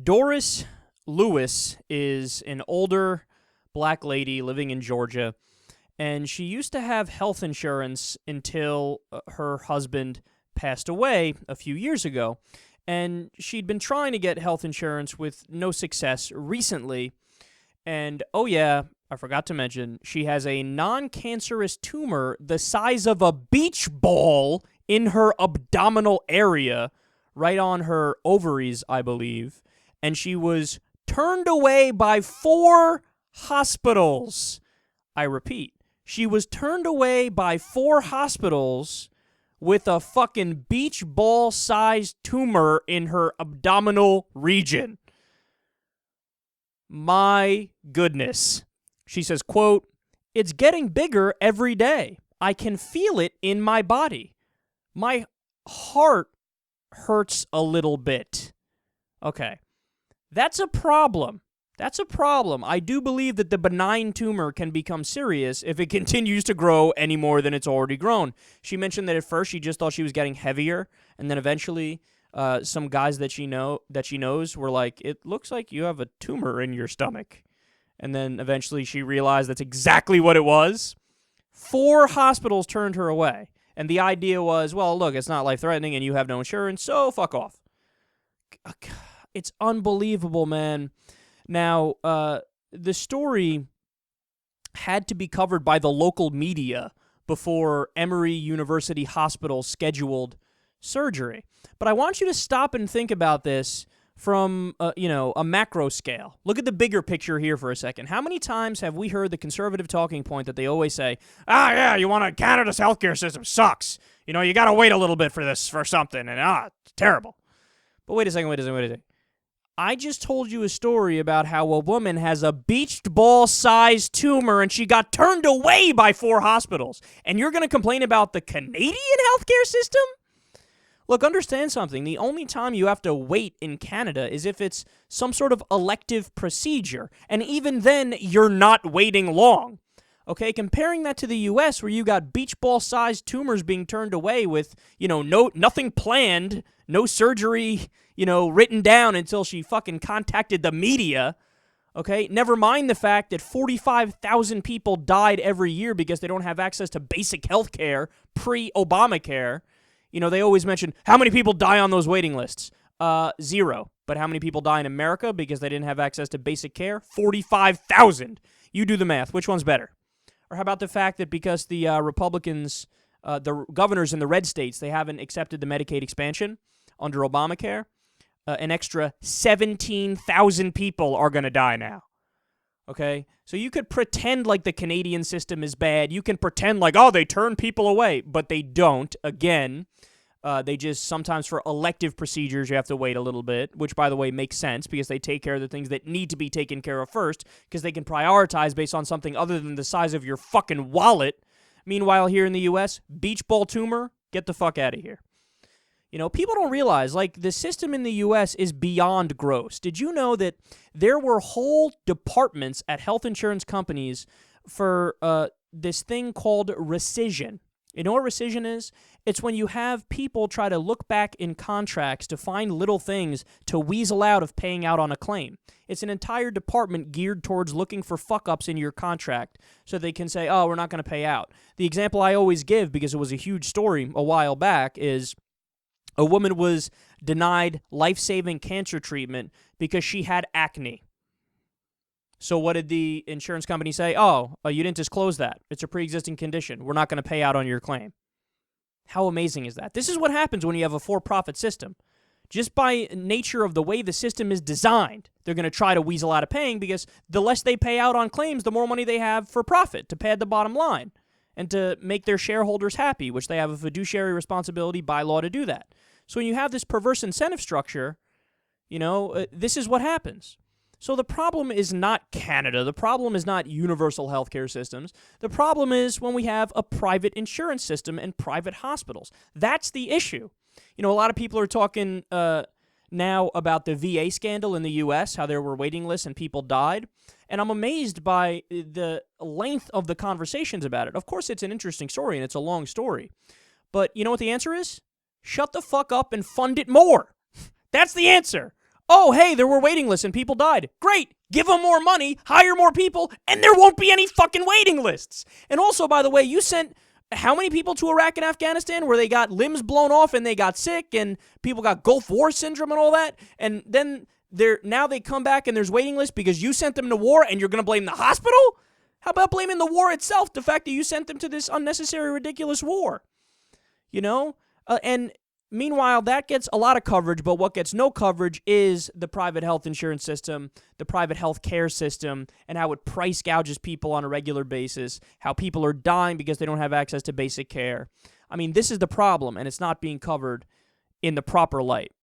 Doris Lewis is an older black lady living in Georgia, and she used to have health insurance until her husband passed away a few years ago. And she'd been trying to get health insurance with no success recently. And, oh yeah, I forgot to mention, she has a non-cancerous tumor the size of a beach ball in her abdominal area, right on her ovaries, I believe. And she was turned away by 4 hospitals. I repeat, she was turned away by 4 hospitals with a fucking beach ball-sized tumor in her abdominal region. My goodness. She says, quote, "It's getting bigger every day. I can feel it in my body. My heart hurts a little bit." Okay. That's a problem. That's a problem. I do believe that the benign tumor can become serious if it continues to grow any more than it's already grown. She mentioned that at first she just thought she was getting heavier, and then eventually some guys that she knows were like, "It looks like you have a tumor in your stomach." And then eventually she realized that's exactly what it was. 4 hospitals turned her away. And the idea was, well, look, it's not life-threatening and you have no insurance, so fuck off. It's unbelievable, man. Now, the story had to be covered by the local media before Emory University Hospital scheduled surgery. But I want you to stop and think about this from, a macro scale. Look at the bigger picture here for a second. How many times have we heard the conservative talking point that they always say, Canada's healthcare system sucks. You got to wait a little bit for something, and it's terrible. But wait a second. I just told you a story about how a woman has a beach ball-sized tumor and she got turned away by 4 hospitals. And you're going to complain about the Canadian healthcare system? Look, understand something. The only time you have to wait in Canada is if it's some sort of elective procedure. And even then, you're not waiting long. Okay, comparing that to the U.S. where you got beach ball-sized tumors being turned away with, nothing planned, no surgery, written down until she fucking contacted the media, okay? Never mind the fact that 45,000 people died every year because they don't have access to basic health care pre-Obamacare. They always mention, how many people die on those waiting lists? 0. But how many people die in America because they didn't have access to basic care? 45,000. You do the math. Which one's better? Or how about the fact that because the Republicans, the governors in the red states, they haven't accepted the Medicaid expansion under Obamacare, an extra 17,000 people are going to die now. Okay? So you could pretend like the Canadian system is bad. You can pretend like, they turn people away. But they don't. Again, they just sometimes for elective procedures you have to wait a little bit, which, by the way, makes sense because they take care of the things that need to be taken care of first because they can prioritize based on something other than the size of your fucking wallet. Meanwhile, here in the U.S., beach ball tumor, get the fuck out of here. People don't realize, the system in the U.S. is beyond gross. Did you know that there were whole departments at health insurance companies for this thing called rescission? You know what rescission is? It's when you have people try to look back in contracts to find little things to weasel out of paying out on a claim. It's an entire department geared towards looking for fuck-ups in your contract so they can say, we're not going to pay out. The example I always give, because it was a huge story a while back, is a woman was denied life-saving cancer treatment because she had acne. So what did the insurance company say? You didn't disclose that. It's a pre-existing condition. We're not going to pay out on your claim. How amazing is that? This is what happens when you have a for-profit system. Just by nature of the way the system is designed, they're going to try to weasel out of paying because the less they pay out on claims, the more money they have for profit to pad the bottom line and to make their shareholders happy, which they have a fiduciary responsibility by law to do that. So when you have this perverse incentive structure, this is what happens. So the problem is not Canada. The problem is not universal healthcare systems. The problem is when we have a private insurance system and private hospitals. That's the issue. A lot of people are talking now about the VA scandal in the U.S., how there were waiting lists and people died. And I'm amazed by the length of the conversations about it. Of course, it's an interesting story and it's a long story. But you know what the answer is? Shut the fuck up and fund it more. That's the answer. Oh, hey, there were waiting lists and people died. Great. Give them more money, hire more people, and there won't be any fucking waiting lists. And also, by the way, you sent how many people to Iraq and Afghanistan where they got limbs blown off and they got sick and people got Gulf War syndrome and all that? And then now they come back and there's waiting lists because you sent them to war and you're going to blame the hospital? How about blaming the war itself, the fact that you sent them to this unnecessary, ridiculous war? You know? And meanwhile, that gets a lot of coverage, but what gets no coverage is the private health insurance system, the private health care system, and how it price gouges people on a regular basis, how people are dying because they don't have access to basic care. I mean, this is the problem, and it's not being covered in the proper light.